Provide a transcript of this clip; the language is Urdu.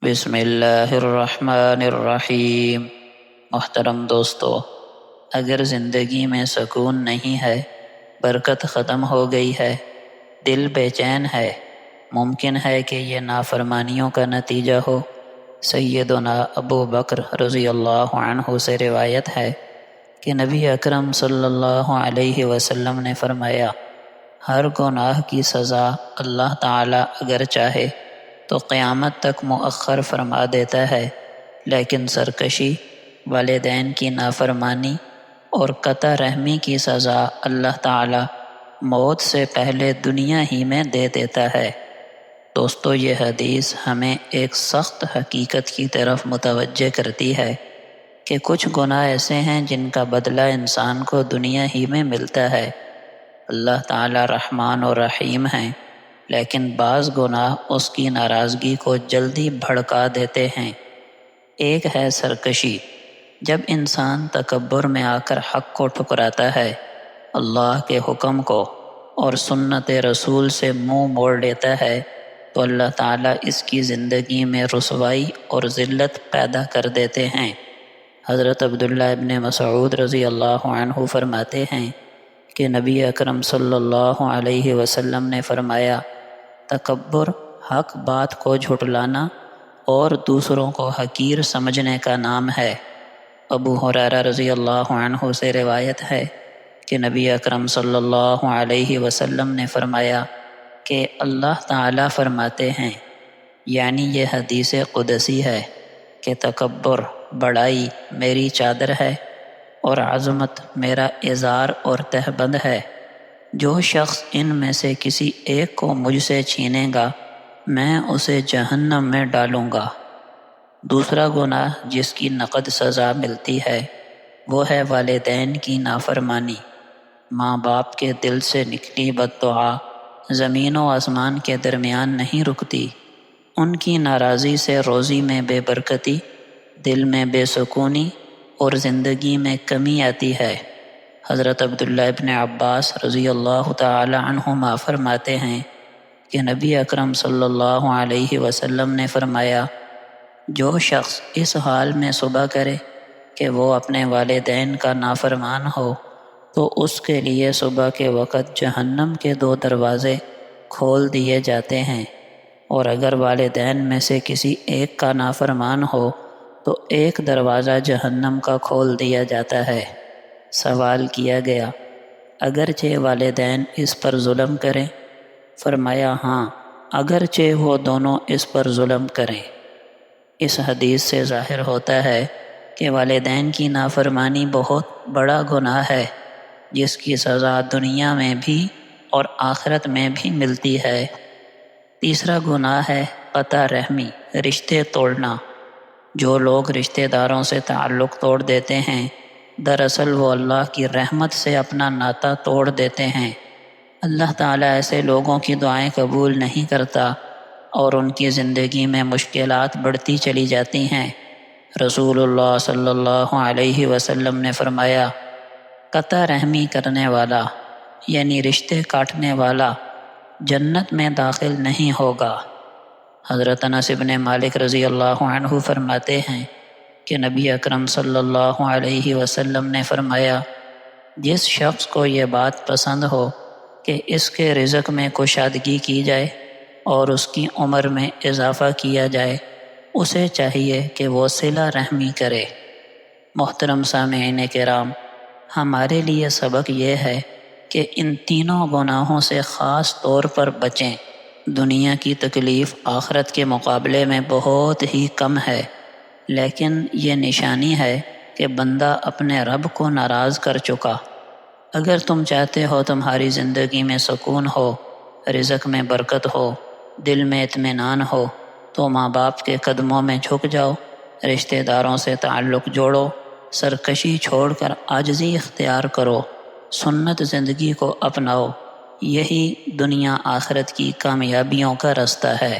بسم اللہ الرحمن الرحیم۔ محترم دوستو، اگر زندگی میں سکون نہیں ہے، برکت ختم ہو گئی ہے، دل بے چین ہے، ممکن ہے کہ یہ نافرمانیوں کا نتیجہ ہو۔ سیدنا ابو بکر رضی اللہ عنہ سے روایت ہے کہ نبی اکرم صلی اللہ علیہ وسلم نے فرمایا، ہر گناہ کی سزا اللہ تعالی اگر چاہے تو قیامت تک مؤخر فرما دیتا ہے، لیکن سرکشی، والدین کی نافرمانی اور قطع رحمی کی سزا اللہ تعالی موت سے پہلے دنیا ہی میں دے دیتا ہے۔ دوستو، یہ حدیث ہمیں ایک سخت حقیقت کی طرف متوجہ کرتی ہے کہ کچھ گناہ ایسے ہیں جن کا بدلہ انسان کو دنیا ہی میں ملتا ہے۔ اللہ تعالی رحمان و رحیم ہیں، لیکن بعض گناہ اس کی ناراضگی کو جلدی بھڑکا دیتے ہیں۔ ایک ہے سرکشی۔ جب انسان تکبر میں آ کر حق کو ٹھکراتا ہے، اللہ کے حکم کو اور سنت رسول سے منہ موڑ لیتا ہے، تو اللہ تعالیٰ اس کی زندگی میں رسوائی اور ذلت پیدا کر دیتے ہیں۔ حضرت عبداللہ ابن مسعود رضی اللہ عنہ فرماتے ہیں کہ نبی اکرم صلی اللہ علیہ وسلم نے فرمایا، تکبر حق بات کو جھٹلانا اور دوسروں کو حقیر سمجھنے کا نام ہے۔ ابو ہریرہ رضی اللہ عنہ سے روایت ہے کہ نبی اکرم صلی اللہ علیہ وسلم نے فرمایا کہ اللہ تعالیٰ فرماتے ہیں، یعنی یہ حدیث قدسی ہے، کہ تکبر، بڑائی میری چادر ہے اور عظمت میرا ازار اور تہبند ہے۔ جو شخص ان میں سے کسی ایک کو مجھ سے چھینے گا، میں اسے جہنم میں ڈالوں گا۔ دوسرا گناہ جس کی نقد سزا ملتی ہے وہ ہے والدین کی نافرمانی۔ ماں باپ کے دل سے نکلی بد دعا زمین و آسمان کے درمیان نہیں رکتی۔ ان کی ناراضی سے روزی میں بے برکتی، دل میں بے سکونی اور زندگی میں کمی آتی ہے۔ حضرت عبداللہ ابن عباس رضی اللہ تعالی عنہما فرماتے ہیں کہ نبی اکرم صلی اللہ علیہ وسلم نے فرمایا، جو شخص اس حال میں صبح کرے کہ وہ اپنے والدین کا نافرمان ہو، تو اس کے لیے صبح کے وقت جہنم کے 2 دروازے کھول دیے جاتے ہیں، اور اگر والدین میں سے کسی ایک کا نافرمان ہو تو 1 دروازہ جہنم کا کھول دیا جاتا ہے۔ سوال کیا گیا، اگرچہ والدین اس پر ظلم کریں؟ فرمایا، ہاں، اگرچہ وہ دونوں اس پر ظلم کریں۔ اس حدیث سے ظاہر ہوتا ہے کہ والدین کی نافرمانی بہت بڑا گناہ ہے، جس کی سزا دنیا میں بھی اور آخرت میں بھی ملتی ہے۔ تیسرا گناہ ہے قطع رحمی، رشتے توڑنا۔ جو لوگ رشتہ داروں سے تعلق توڑ دیتے ہیں، دراصل وہ اللہ کی رحمت سے اپنا ناطہ توڑ دیتے ہیں۔ اللہ تعالیٰ ایسے لوگوں کی دعائیں قبول نہیں کرتا اور ان کی زندگی میں مشکلات بڑھتی چلی جاتی ہیں۔ رسول اللہ صلی اللہ علیہ وسلم نے فرمایا، قطع رحمی کرنے والا، یعنی رشتے کاٹنے والا، جنت میں داخل نہیں ہوگا۔ حضرت انس بن مالک رضی اللہ عنہ فرماتے ہیں کہ نبی اکرم صلی اللہ علیہ وسلم نے فرمایا، جس شخص کو یہ بات پسند ہو کہ اس کے رزق میں کشادگی کی جائے اور اس کی عمر میں اضافہ کیا جائے، اسے چاہیے کہ وہ صلہ رحمی کرے۔ محترم سامعین کرام، ہمارے لیے سبق یہ ہے کہ ان تینوں گناہوں سے خاص طور پر بچیں۔ دنیا کی تکلیف آخرت کے مقابلے میں بہت ہی کم ہے، لیکن یہ نشانی ہے کہ بندہ اپنے رب کو ناراض کر چکا۔ اگر تم چاہتے ہو تمہاری زندگی میں سکون ہو، رزق میں برکت ہو، دل میں اطمینان ہو، تو ماں باپ کے قدموں میں جھک جاؤ، رشتہ داروں سے تعلق جوڑو، سرکشی چھوڑ کر عاجزی اختیار کرو، سنت زندگی کو اپناؤ۔ یہی دنیا آخرت کی کامیابیوں کا راستہ ہے۔